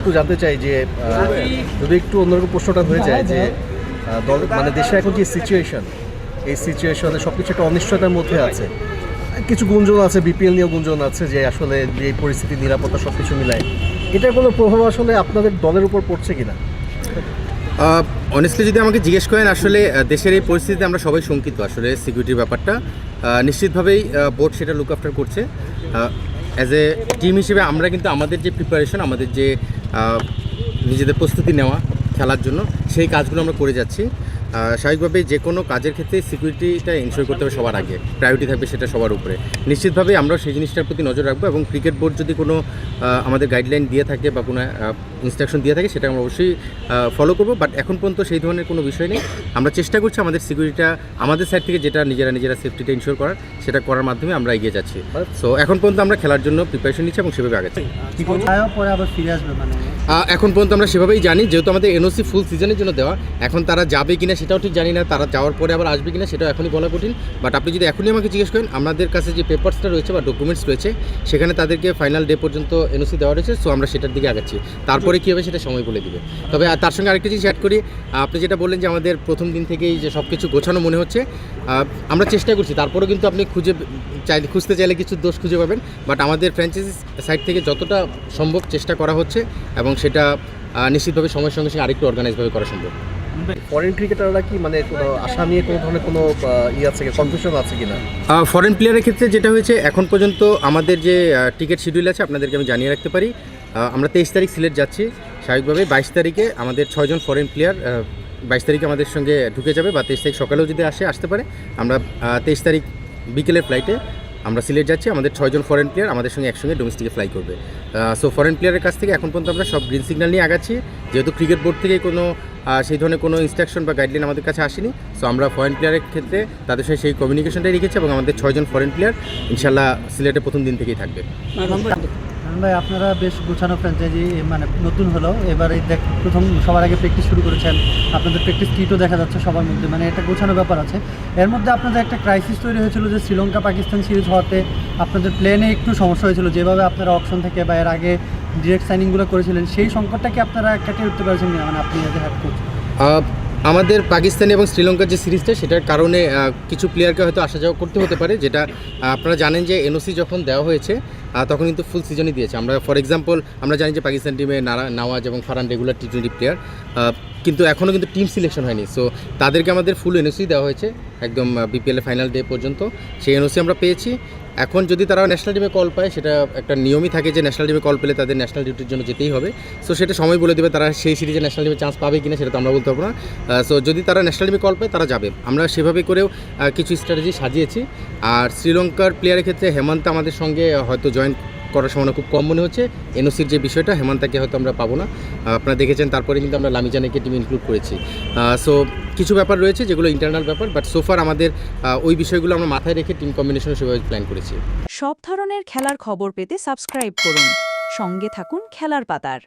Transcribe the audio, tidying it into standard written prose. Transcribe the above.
একটু জানতে চাই যে যদি একটু অন্যরকম প্রশ্নটা হয়ে যায় যে দল মানে দেশে এখন যে সিচুয়েশন, এই সিচুয়েশনে সব কিছু একটা অনিশ্চয়তার মধ্যে আছে। কিছু গুঞ্জন আছে, বিপিএল নিয়েও গুঞ্জন আছে যে আসলে যে পরিস্থিতি, নিরাপত্তা সব কিছু মিলায় এটার কোনো প্রভাব আসলে আপনাদের দলের উপর পড়ছে কিনা? অনেস্টলি যদি আমাকে জিজ্ঞেস করেন, আসলে দেশের এই পরিস্থিতিতে আমরা সবাই শঙ্কিত। আসলে সিকিউরিটির ব্যাপারটা নিশ্চিতভাবেই বোর্ড সেটা লুক আফটার করছে। অ্যাজ এ টিম হিসেবে আমরা কিন্তু আমাদের যে প্রিপারেশন, আমাদের যে নিজেদের প্রস্তুতি নেওয়া খেলার জন্য, সেই কাজগুলো আমরা করে যাচ্ছি। স্বাভাবিকভাবেই যে কোনো কাজের ক্ষেত্রে সিকিউরিটিটা এনশিওর করতে হবে সবার আগে, প্রায়োরিটি থাকবে সেটা সবার উপরে। নিশ্চিতভাবেই আমরা সেই জিনিসটার প্রতি নজর রাখবো এবং ক্রিকেট বোর্ড যদি কোনো আমাদের গাইডলাইন দিয়ে থাকে বা কোনো ইনস্ট্রাকশন দিয়ে থাকে সেটা আমরা অবশ্যই ফলো করবো। বাট এখন পর্যন্ত সেই ধরনের কোনো বিষয় নেই। আমরা চেষ্টা করছি আমাদের সিকিউরিটিটা আমাদের সাইড থেকে যেটা নিজেরা সেফটিটা ইনশিওর করার, সেটা করার মাধ্যমে আমরা এগিয়ে যাচ্ছি। সো এখন পর্যন্ত আমরা খেলার জন্য প্রিপারেশন নিচ্ছি এবং সেভাবে আগাচ্ছি। এখন পর্যন্ত আমরা সেভাবেই জানি, যেহেতু আমাদের এনওসি ফুল সিজনের জন্য দেওয়া, এখন তারা যাবে কিনা সেটাও ঠিক জানি না, তারা যাওয়ার পরে আবার আসবে কিনা সেটাও এখনই বলা কঠিন। বাট আপনি যদি এখনই আমাকে জিজ্ঞেস করেন, আমাদের কাছে যে পেপারসটা রয়েছে বা ডকুমেন্টস রয়েছে, সেখানে তাদেরকে ফাইনাল ডে পর্যন্ত এনওসি দেওয়া রয়েছে। সো আমরা সেটার দিকে আগাচ্ছি, তারপরে কী হবে সেটা সময় বলে দিবে। তবে তার সঙ্গে আরেকটা জিনিস অ্যাড করি, আপনি যেটা বললেন যে আমাদের প্রথম দিন থেকেই যে সব কিছু গোছানো মনে হচ্ছে, আমরা চেষ্টা করছি। তারপরেও কিন্তু আপনি খুঁজতে চাইলে কিছু দোষ খুঁজে পাবেন। বাট আমাদের ফ্র্যাঞ্চাইজি সাইড থেকে যতটা সম্ভব চেষ্টা করা হচ্ছে এবং সেটা নিশ্চিতভাবে সময়ের সঙ্গে সঙ্গে আরেকটু অর্গানাইজভাবে করা সম্ভব। ফরেন ক্রিকেটাররা কি মানে কোনো আশা নিয়ে কোনো ধরনের কোনো আছে কি, কনফিউশন আছে কিনা? ফরেন প্লেয়ারের ক্ষেত্রে যেটা হয়েছে, এখন পর্যন্ত আমাদের যে টিকিট শিডিউল আছে আপনাদেরকে আমি জানিয়ে রাখতে পারি। আমরা 23 তারিখ সিলেট যাচ্ছি। স্বাভাবিকভাবে 22 তারিখে আমাদের 6 জন ফরেন প্লেয়ার 22 তারিখে আমাদের সঙ্গে ঢুকে যাবে, বা 23 তারিখ সকালেও যদি আসতে পারে। আমরা 23 তারিখ বিকেলের ফ্লাইটে আমরা সিলেট যাচ্ছি। আমাদের 6 জন ফরেন প্লেয়ার আমাদের সঙ্গে একসঙ্গে ডোমেস্টিকে ফ্লাই করবে। সো ফরেন প্লেয়ারের কাছ থেকে এখন পর্যন্ত আমরা সব গ্রিন সিগন্যাল নিয়ে আগাচ্ছি, যেহেতু ক্রিকেট বোর্ড থেকে কোনো সেই ধরনের কোনো ইনস্ট্রাকশন বা গাইডলাইন আমাদের কাছে আসেনি। সো আমরা ফরেন প্লেয়ারের ক্ষেত্রে তাদের সঙ্গে সেই কমিউনিকেশনটাই রেখেছি এবং আমাদের 6 জন ফরেন প্লেয়ার ইনশাল্লাহ সিলেটে প্রথম দিন থেকেই থাকবে। ভাই, আপনারা বেশ গোছানো ফ্র্যাঞ্চাইজি, মানে নতুন হলো এবারে প্রথম সবার আগে প্র্যাকটিস শুরু করেছেন, আপনাদের প্র্যাকটিস কিটও দেখা যাচ্ছে সবার মধ্যে, মানে একটা গোছানো ব্যাপার আছে। এর মধ্যে আপনাদের একটা ক্রাইসিস তৈরি হয়েছিল যে শ্রীলঙ্কা পাকিস্তান সিরিজ হওয়াতে আপনাদের প্লেনে একটু সমস্যা হয়েছিল, যেভাবে আপনারা অপশন থেকে বা এর আগে ডিরেক্ট সাইনিংগুলো করেছিলেন, সেই সংকটটাকে আপনারা কাটিয়ে উঠতে পারছেন না, মানে আপনি এজ এ হেড কোচ? আমাদের পাকিস্তান এবং শ্রীলঙ্কার যে সিরিজটা, সেটার কারণে কিছু প্লেয়ারকে হয়তো আসা যাওয়া করতে হতে পারে। যেটা আপনারা জানেন যে এনওসি যখন দেওয়া হয়েছে তখন কিন্তু ফুল সিজনই দিয়েছে। আমরা ফর এক্সাম্পল আমরা জানি যে পাকিস্তান টিমে নওয়াজ এবং ফারহান রেগুলার টি20 প্লেয়ার, কিন্তু এখনও কিন্তু টিম সিলেকশন হয়নি। সো তাদেরকে আমাদের ফুল এনওসি দেওয়া হয়েছে একদম বিপিএলের ফাইনাল ডে পর্যন্ত। সেই এনওসি আমরা পেয়েছি। এখন যদি তারা ন্যাশনাল টিমে কল পায়, সেটা একটা নিয়মই থাকে যে ন্যাশনাল টিমে কল পেলে তাদের ন্যাশনাল ডিউটির জন্য যেতেই হবে। সো সেটা সময় বলে দেবে তারা সেই সিরিজে ন্যাশনাল টিমে চান্স পাবে কিনা, সেটা তো আমরা বলতে পারবো না। সো যদি তারা ন্যাশনাল টিমে কল পায় তারা যাবে। আমরা সেভাবে করেও কিছু স্ট্র্যাটেজি সাজিয়েছি। আর শ্রীলঙ্কার প্লেয়ারের ক্ষেত্রে হেমন্ত আমাদের সঙ্গে হয়তো জয়েন করার সম্ভাবনা খুব কম মনে হচ্ছে। এনওসির যে বিষয়টা, হেমন্তাকে হয়তো আমরা পাবো না। আপনারা দেখেছেন তারপরে কিন্তু আমরা লামিজানেকে টিমে ইনক্লুড করেছি। সো কিছু ব্যাপার রয়েছে যেগুলো ইন্টারনাল ব্যাপার, বাট সোফার আমাদের ওই বিষয়গুলো আমরা মাথায় রেখে টিম কম্বিনেশনে সেভাবে প্ল্যান করেছি। সব ধরনের খেলার খবর পেতে সাবস্ক্রাইব করুন, সঙ্গে থাকুন খেলার পাতার।